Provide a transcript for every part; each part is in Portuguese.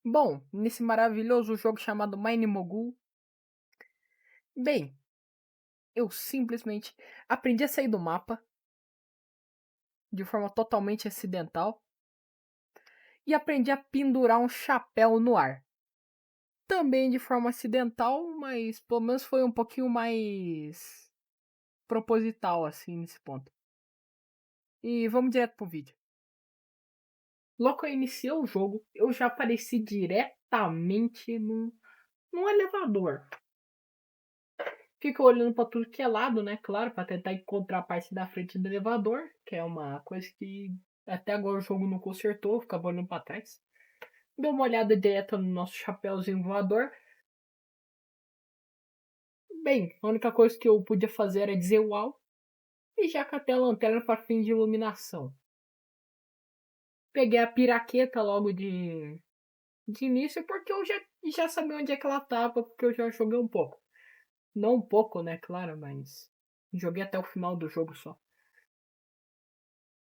Bom, nesse maravilhoso jogo chamado Mine Mogul, bem, eu simplesmente aprendi a sair do mapa de forma totalmente acidental e aprendi a pendurar um chapéu no ar. Também de forma acidental, mas pelo menos foi um pouquinho mais proposital assim nesse ponto. E vamos direto pro vídeo. Logo que eu iniciei o jogo, eu já apareci diretamente num elevador. Fica olhando pra tudo que é lado, né? Claro, pra tentar encontrar a parte da frente do elevador, que é uma coisa que até agora o jogo não consertou, ficava olhando pra trás. Dei uma olhada direta no nosso chapéuzinho voador. Bem, a única coisa que eu podia fazer era dizer uau e já catei a lanterna para fim de iluminação. Peguei a piraqueta logo de início porque eu já sabia onde é que ela tava, porque eu já joguei um pouco. Não um pouco, né, claro, mas joguei até o final do jogo só.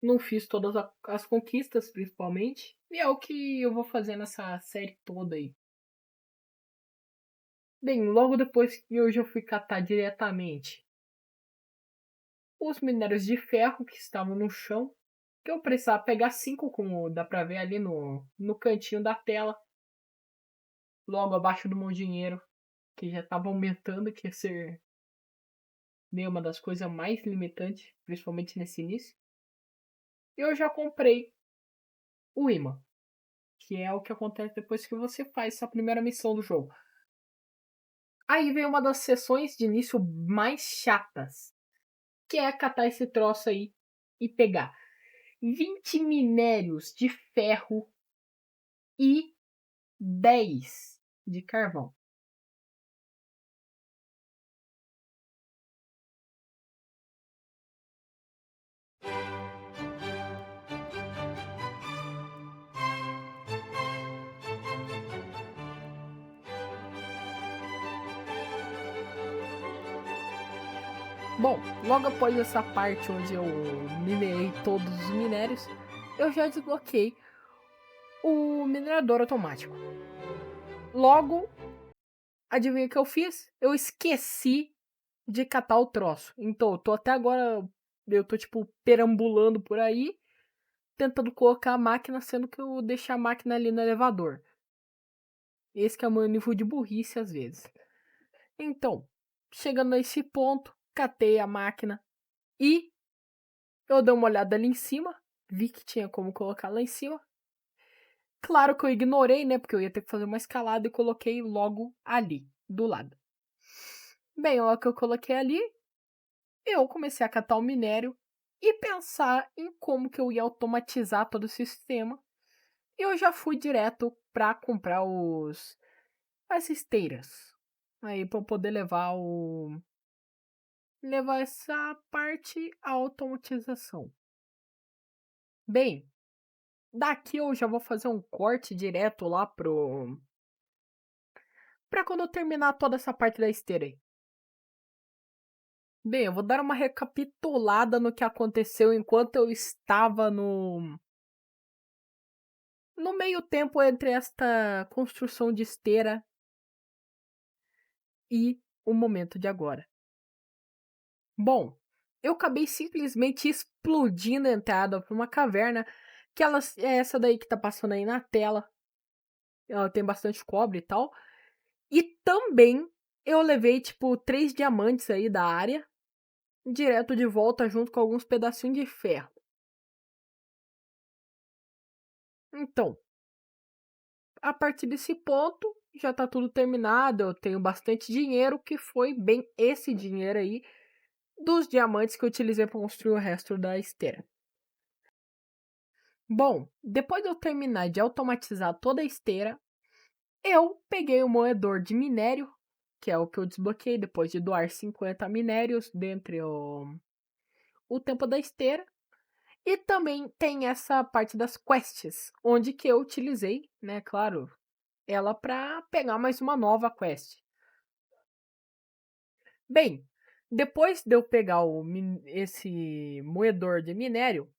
Não fiz todas as conquistas, principalmente. E é o que eu vou fazer nessa série toda aí. Bem, logo depois que eu já fui catar diretamente os minérios de ferro que estavam no chão, que eu precisava pegar 5, como dá pra ver ali no cantinho da tela, logo abaixo do meu dinheiro, que já estava aumentando, que ia ser meio uma das coisas mais limitantes, principalmente nesse início. E eu já comprei o imã, que é o que acontece depois que você faz essa primeira missão do jogo. Aí vem uma das sessões de início mais chatas, que é catar esse troço aí e pegar 20 minérios de ferro e 10 de carvão. Bom, logo após essa parte onde eu minerei todos os minérios, eu já desbloqueei o minerador automático. Logo, adivinha o que eu fiz? Eu esqueci de catar o troço. Então, eu tô até agora, eu tô tipo perambulando por aí, tentando colocar a máquina, sendo que eu deixei a máquina ali no elevador. Esse que é o meu nível de burrice às vezes. Então, chegando nesse ponto, catei a máquina e eu dei uma olhada ali em cima, vi que tinha como colocar lá em cima. Claro que eu ignorei, né, porque eu ia ter que fazer uma escalada e coloquei logo ali, do lado. Bem, logo que eu coloquei ali, eu comecei a catar o minério e pensar em como que eu ia automatizar todo o sistema. E eu já fui direto para comprar as esteiras. Aí para eu poder levar essa parte à automatização. Bem, daqui eu já vou fazer um corte direto lá para quando eu terminar toda essa parte da esteira aí. Bem, eu vou dar uma recapitulada no que aconteceu enquanto eu estava no meio tempo entre esta construção de esteira e o momento de agora. Bom, eu acabei simplesmente explodindo a entrada para uma caverna, que é essa daí que tá passando aí na tela. Ela tem bastante cobre e tal. E também eu levei, tipo, 3 diamantes aí da área, direto de volta junto com alguns pedacinhos de ferro. Então, a partir desse ponto, já tá tudo terminado. Eu tenho bastante dinheiro, que foi bem esse dinheiro aí dos diamantes que eu utilizei para construir o resto da esteira. Bom, depois de eu terminar de automatizar toda a esteira, eu peguei o moedor de minério, que é o que eu desbloqueei depois de doar 50 minérios dentre o tempo da esteira. E também tem essa parte das quests, onde que eu utilizei, né, claro, ela para pegar mais uma nova quest. Bem, depois de eu pegar esse moedor de minério,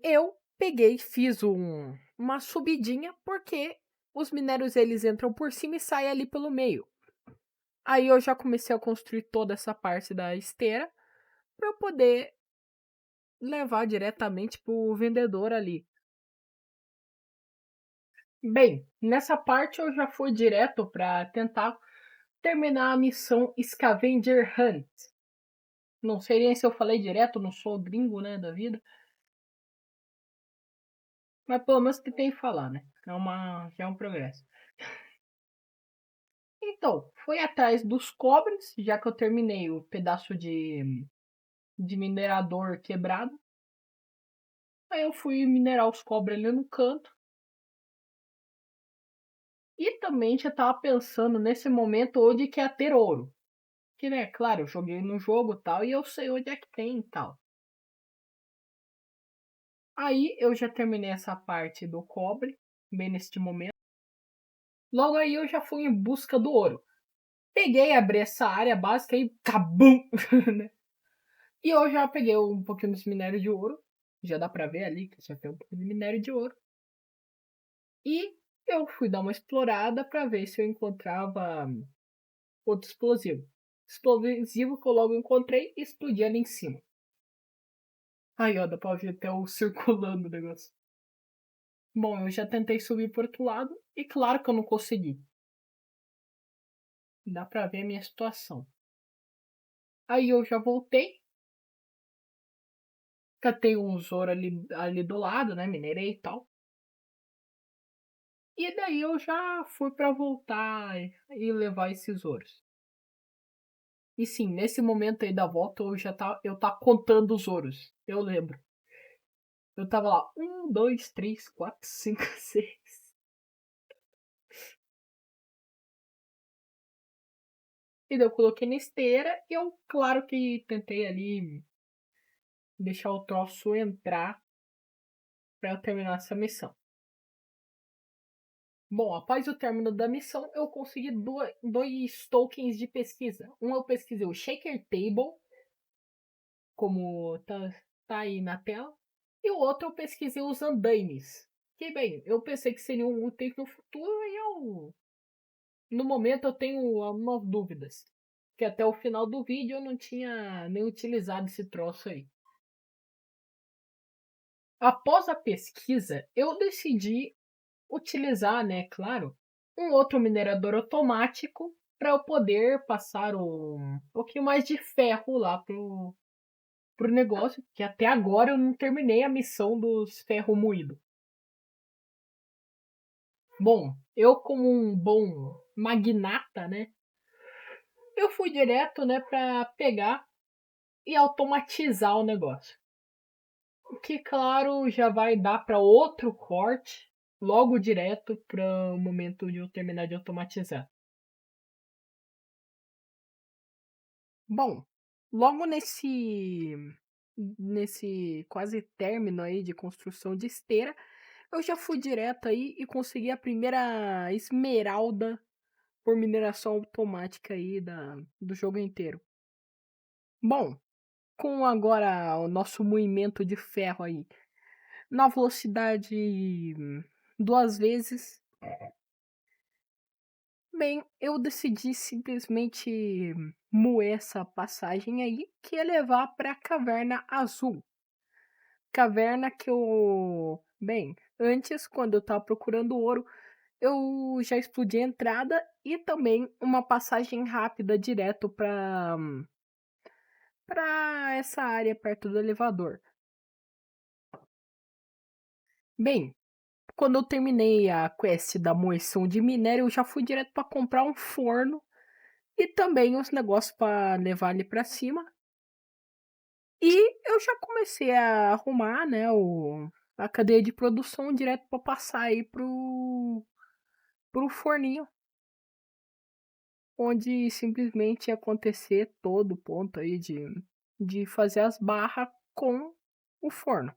eu peguei e fiz uma subidinha, porque os minérios eles entram por cima e saem ali pelo meio. Aí eu já comecei a construir toda essa parte da esteira para eu poder levar diretamente pro vendedor ali. Bem, nessa parte eu já fui direto para tentar terminar a missão Scavenger Hunt. Não sei nem se eu falei direto, não sou gringo, né, da vida. Mas pelo menos tentei falar, né? Já é um progresso. Então, fui atrás dos cobres, já que eu terminei o pedaço de minerador quebrado. Aí eu fui minerar os cobres ali no canto. E também já tava pensando nesse momento onde que ia ter ouro. Que, né, claro, eu joguei no jogo e tal, e eu sei onde é que tem e tal. Aí eu já terminei essa parte do cobre, bem neste momento. Logo aí eu já fui em busca do ouro. Peguei, abri essa área básica e cabum! Né? E eu já peguei um pouquinho desse minério de ouro. Já dá pra ver ali que já tem um pouquinho de minério de ouro. E eu fui dar uma explorada pra ver se eu encontrava outro explosivo. Explosivo que eu logo encontrei e explodi ali em cima. Aí ó, dá pra ver até o circulando o negócio. Bom, eu já tentei subir pro outro lado e claro que eu não consegui. Dá pra ver a minha situação. Aí eu já voltei. Catei um ouro ali do lado, né? Minerei e tal. E daí eu já fui pra voltar e levar esses ouros. E sim, nesse momento aí da volta eu tava contando os ouros. Eu lembro. Eu tava lá, 1, 2, 3, 4, 5, 6. E daí eu coloquei na esteira e eu, claro que tentei ali deixar o troço entrar pra eu terminar essa missão. Bom, após o término da missão, eu consegui dois tokens de pesquisa. Um eu pesquisei o Shaker Table, como tá aí na tela, e o outro eu pesquisei os andaimes. Que bem, eu pensei que seriam úteis no futuro e no momento eu tenho algumas dúvidas. Que até o final do vídeo eu não tinha nem utilizado esse troço aí. Após a pesquisa, eu decidi utilizar, né, claro, um outro minerador automático para eu poder passar um pouquinho mais de ferro lá pro negócio, que até agora eu não terminei a missão dos ferro moído. Bom, eu como um bom magnata, né, eu fui direto, né, para pegar e automatizar o negócio. O que, claro, já vai dar para outro corte logo direto para o momento de eu terminar de automatizar. Bom, logo nesse quase término aí de construção de esteira, eu já fui direto aí e consegui a primeira esmeralda por mineração automática aí do jogo inteiro. Bom, com agora o nosso moimento de ferro aí na velocidade 2 vezes, bem, eu decidi simplesmente moer essa passagem aí que ia levar para a caverna azul. Caverna que eu. Bem, antes, quando eu tava procurando ouro, eu já explodi a entrada e também uma passagem rápida direto pra essa área perto do elevador. Bem, quando eu terminei a quest da moeção de minério, eu já fui direto para comprar um forno e também os negócios para levar ali para cima. E eu já comecei a arrumar, né, a cadeia de produção direto para passar aí pro forninho, onde simplesmente ia acontecer todo o ponto aí de fazer as barras com o forno.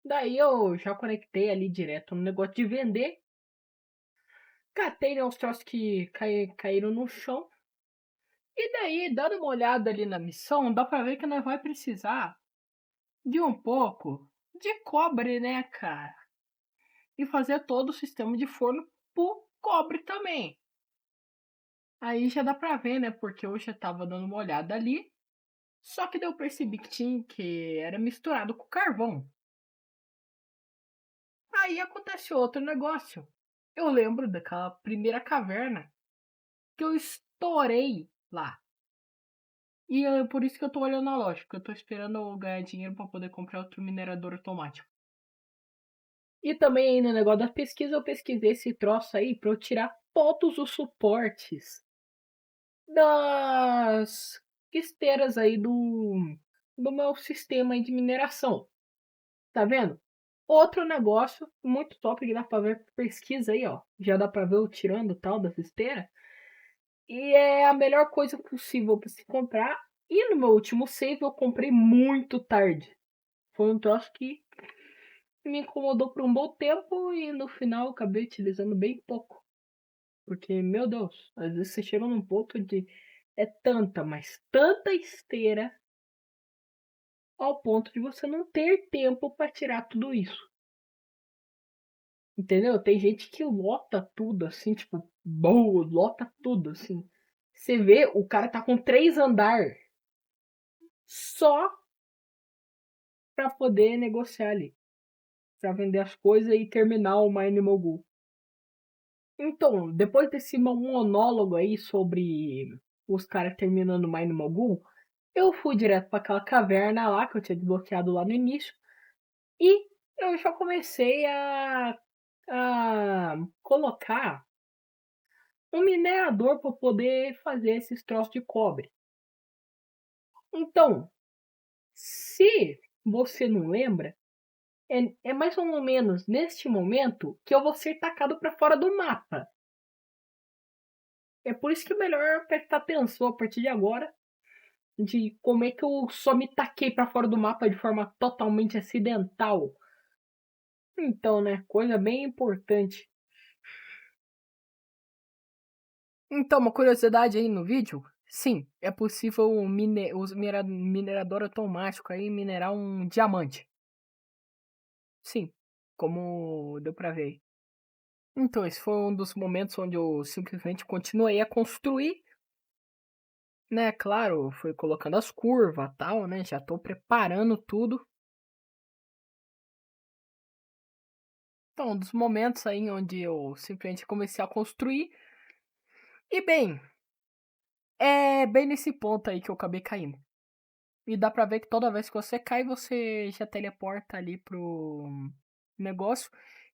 Daí eu já conectei ali direto no negócio de vender. Catei, né, os troços que caíram no chão. E daí, dando uma olhada ali na missão, dá pra ver que nós vai precisar de um pouco de cobre, né, cara? e fazer todo o sistema de forno pro cobre também. Aí já dá pra ver, né? Porque eu já tava dando uma olhada ali. Só que daí eu percebi que era misturado com carvão. Aí acontece outro negócio. Eu lembro daquela primeira caverna que eu estourei lá. E é por isso que eu tô olhando a loja, porque eu tô esperando eu ganhar dinheiro pra poder comprar outro minerador automático. E também aí no negócio da pesquisa, eu pesquisei esse troço aí pra eu tirar todos os suportes das esteiras aí do meu sistema aí de mineração. Tá vendo? Outro negócio muito top que dá pra ver pesquisa aí, ó. Já dá pra ver eu tirando tal das esteiras. E é a melhor coisa possível pra se comprar. E no meu último save eu comprei muito tarde. Foi um troço que me incomodou por um bom tempo e no final eu acabei utilizando bem pouco. Porque, meu Deus, às vezes você chega num ponto de. É tanta, mas tanta esteira ao ponto de você não ter tempo para tirar tudo isso. Entendeu? Tem gente que lota tudo assim, tipo, boa, lota tudo assim. Você vê, o cara tá com 3 andar só para poder negociar ali, para vender as coisas e terminar o Mine Mogul. Então, depois desse monólogo aí sobre os caras terminando o Mine Mogul, eu fui direto para aquela caverna lá que eu tinha desbloqueado lá no início e eu já comecei a colocar um minerador para poder fazer esses troços de cobre. Então, se você não lembra, é mais ou menos neste momento que eu vou ser tacado para fora do mapa. É por isso que é melhor prestar atenção a partir de agora de como é que eu só me taquei para fora do mapa de forma totalmente acidental. Então, né, coisa bem importante. Então, uma curiosidade aí no vídeo, sim, é possível os minerador automático aí minerar um diamante. Sim, como deu pra ver. Então, esse foi um dos momentos onde eu simplesmente continuei a construir, né? Claro, fui colocando as curvas, tal, né? Já tô preparando tudo. Então, um dos momentos aí onde eu simplesmente comecei a construir. E bem, é bem nesse ponto aí que eu acabei caindo. E dá pra ver que toda vez que você cai, você já teleporta ali pro negócio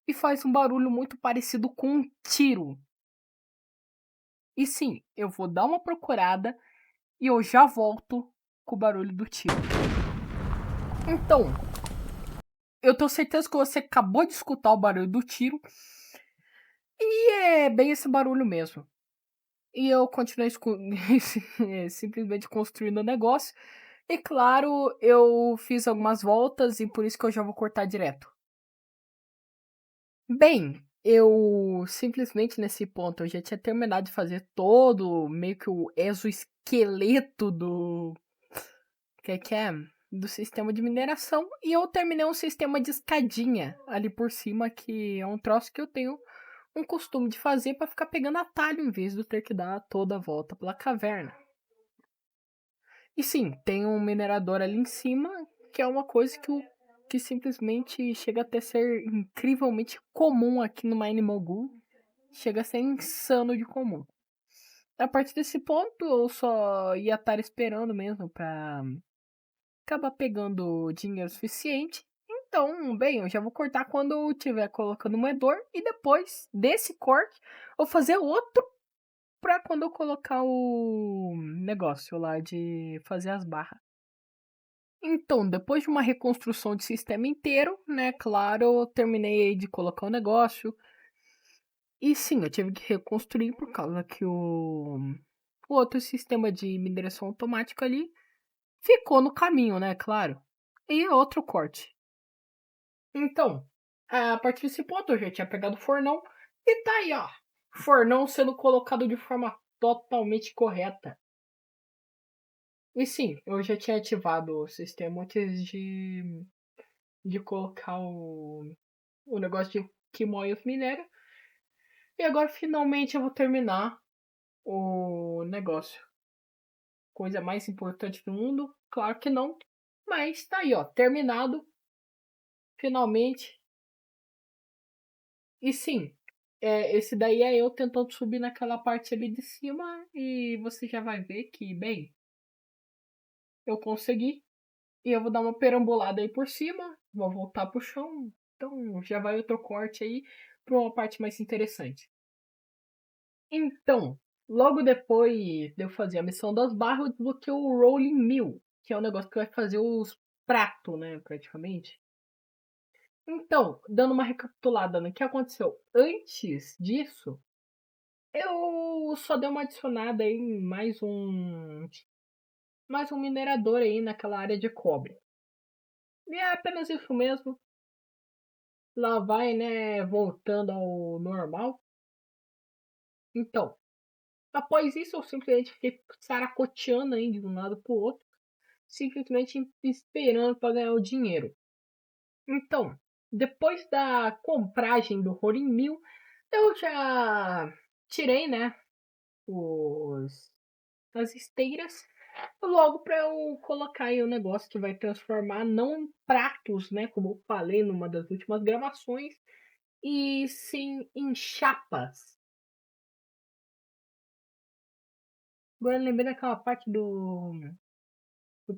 e faz um barulho muito parecido com um tiro. E sim, eu vou dar uma procurada e eu já volto com o barulho do tiro. Então, eu tenho certeza que você acabou de escutar o barulho do tiro e é bem esse barulho mesmo. E eu continuei simplesmente construindo o negócio. E claro, eu fiz algumas voltas e por isso que eu já vou cortar direto. Bem, eu simplesmente nesse ponto eu já tinha terminado de fazer todo meio que o exoesqueleto do que é do sistema de mineração e eu terminei um sistema de escadinha ali por cima que é um troço que eu tenho um costume de fazer para ficar pegando atalho em vez de ter que dar toda a volta pela caverna. E sim, tem um minerador ali em cima, que é uma coisa que simplesmente chega até ser incrivelmente comum aqui no Mine Mogul. Chega a ser insano de comum. A partir desse ponto, eu só ia estar esperando mesmo pra acabar pegando dinheiro suficiente. Então, bem, eu já vou cortar quando eu estiver colocando o moedor. E depois desse corte, eu vou fazer outro pra quando eu colocar o negócio lá de fazer as barras. Então, depois de uma reconstrução de sistema inteiro, né, claro, eu terminei de colocar o negócio. E sim, eu tive que reconstruir por causa que o outro sistema de mineração automática ali ficou no caminho, né, claro. E é outro corte. Então, a partir desse ponto eu já tinha pegado o fornão e tá aí, ó. Fornão sendo colocado de forma totalmente correta. E sim, eu já tinha ativado o sistema antes de colocar o negócio de que moe os minérios. E agora finalmente eu vou terminar o negócio. Coisa mais importante do mundo? Claro que não. Mas tá aí, ó, terminado. Finalmente. E sim, esse daí é eu tentando subir naquela parte ali de cima. E você já vai ver que, bem, eu consegui. E eu vou dar uma perambulada aí por cima. Vou voltar pro chão. Então já vai outro corte aí pra uma parte mais interessante. Então, logo depois de eu fazer a missão das barras, eu desbloqueei o Rolling Mill, que é o negócio que vai fazer os pratos, né, praticamente. Então, dando uma recapitulada no que aconteceu antes disso, eu só dei uma adicionada aí em mais um minerador aí naquela área de cobre. E é apenas isso mesmo. Lá vai, né, voltando ao normal. Então, após isso, eu simplesmente fiquei saracoteando aí de um lado pro outro, simplesmente esperando para ganhar o dinheiro. Então, depois da compragem do Rolim Mil, eu já tirei, né, os as esteiras, logo para eu colocar aí o negócio que vai transformar não em pratos, né, como eu falei numa das últimas gravações, e sim em chapas. Agora eu lembrei daquela parte do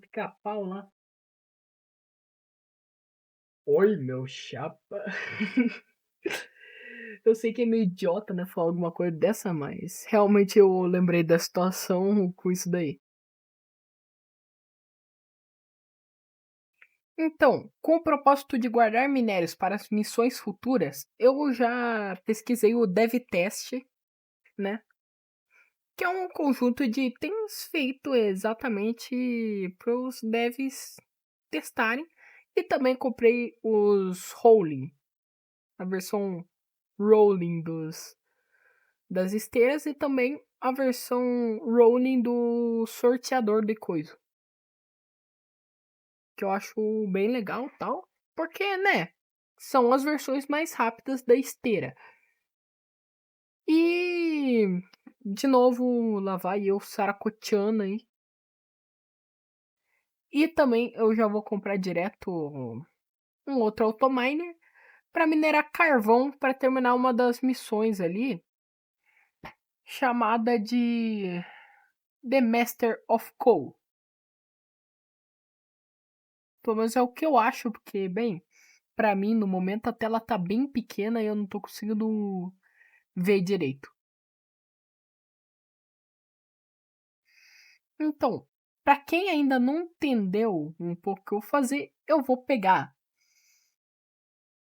pica-pau lá. Oi, meu chapa. Eu sei que é meio idiota, né, falar alguma coisa dessa, mas realmente eu lembrei da situação com isso daí. Então, com o propósito de guardar minérios para as missões futuras, eu já pesquisei o DevTest, né? Que é um conjunto de itens feito exatamente para os devs testarem. E também comprei os Rolling, a versão Rolling das esteiras e também a versão Rolling do sorteador de coisa. Que eu acho bem legal tal. Porque, né? São as versões mais rápidas da esteira. E de novo, lá vai eu saracoteando aí. E também eu já vou comprar direto um outro Autominer para minerar carvão para terminar uma das missões ali, chamada de The Master of Coal. Pelo menos é o que eu acho, porque, bem, pra mim no momento a tela tá bem pequena e eu não tô conseguindo ver direito. Então, pra quem ainda não entendeu um pouco o que eu vou fazer, eu vou pegar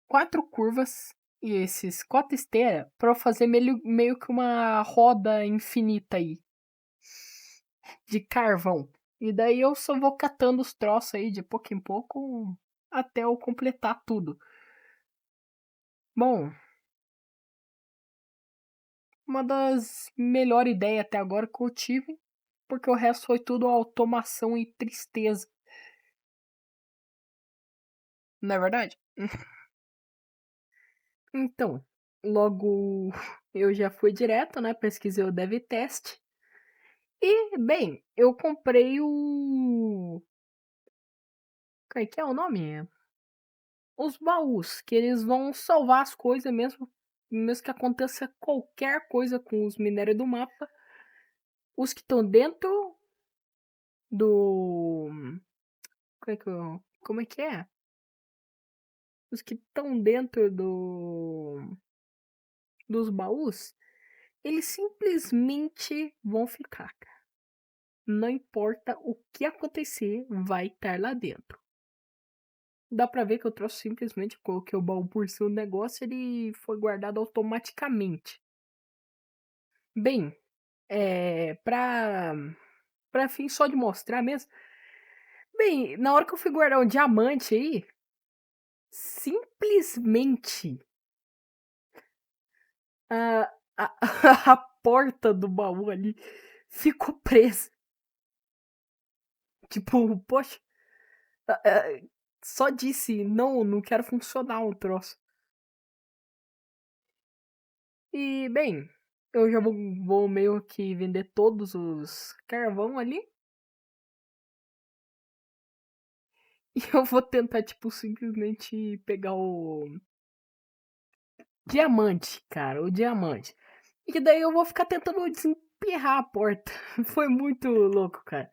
4 curvas e esses 4 esteiras para eu fazer meio que uma roda infinita aí de carvão. E daí eu só vou catando os troços aí de pouco em pouco até eu completar tudo. Bom, uma das melhores ideias até agora que eu tive, porque o resto foi tudo automação e tristeza. Não é verdade? Então, logo eu já fui direto, né? Pesquisei o DevTest. E, bem, eu comprei o. Como é que é o nome? Os baús, que eles vão salvar as coisas mesmo que aconteça qualquer coisa com os minérios do mapa. Os que estão dentro do. Como é que é? Os que estão dentro dos baús, eles simplesmente vão ficar. Não importa o que acontecer, vai estar lá dentro. Dá pra ver que eu trouxe simplesmente coloquei o baú por cima do negócio e ele foi guardado automaticamente. Bem, pra fim só de mostrar mesmo. Bem, na hora que eu fui guardar um diamante aí, simplesmente a, a, a porta do baú ali ficou presa. Tipo, poxa, só disse, não quero funcionar o troço. E, bem, eu já vou meio que vender todos os carvão ali. E eu vou tentar, tipo, simplesmente pegar o diamante, cara, o diamante. E daí eu vou ficar tentando desemperrar a porta. Foi muito louco, cara.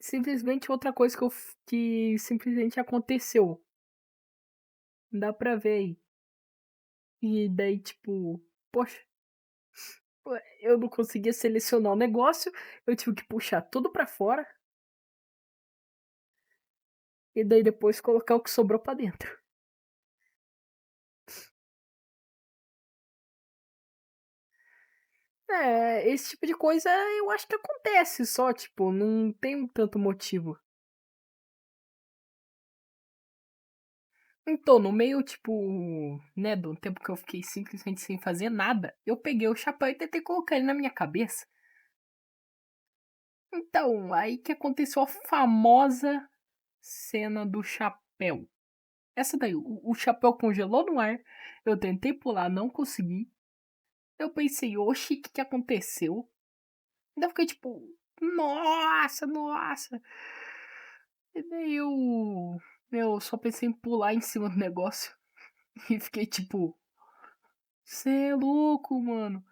Simplesmente outra coisa que simplesmente aconteceu. Dá pra ver aí. E daí, tipo, poxa, eu não conseguia selecionar o negócio. Eu tive que puxar tudo pra fora. E daí depois colocar o que sobrou pra dentro. É, esse tipo de coisa eu acho que acontece só, tipo, não tem tanto motivo. Então, no meio, tipo, né, do tempo que eu fiquei simplesmente sem fazer nada, eu peguei o chapéu e tentei colocar ele na minha cabeça. Então, aí que aconteceu a famosa cena do chapéu. Essa daí, o chapéu congelou no ar, eu tentei pular, não consegui. Eu pensei, oxi, o que aconteceu? Ainda fiquei tipo, nossa, nossa. E daí eu só pensei em pular em cima do negócio. E fiquei tipo, cê é louco, mano.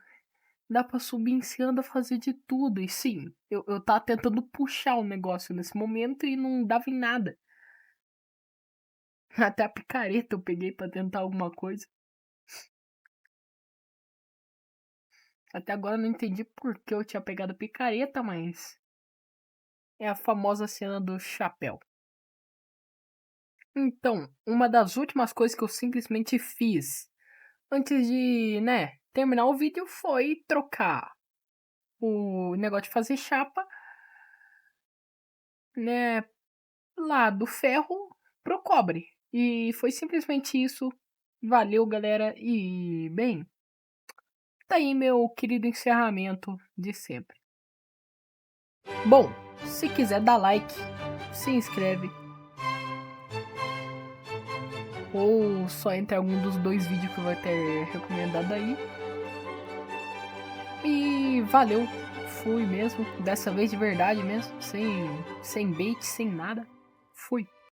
Dá pra subir em cima, dá pra fazer de tudo. E sim, eu tava tentando puxar o negócio nesse momento e não dava em nada. Até a picareta eu peguei pra tentar alguma coisa. Até agora eu não entendi por que eu tinha pegado a picareta, mas é a famosa cena do chapéu. Então, uma das últimas coisas que eu simplesmente fiz antes de, né, terminar o vídeo foi trocar o negócio de fazer chapa, né, lá do ferro pro cobre. E foi simplesmente isso. Valeu, galera. E, bem, tá aí meu querido encerramento de sempre. Bom, se quiser dar like, se inscreve ou só entre algum dos dois vídeos que eu vou ter recomendado aí. E valeu, fui mesmo, dessa vez de verdade mesmo, sem bait, sem nada. Fui.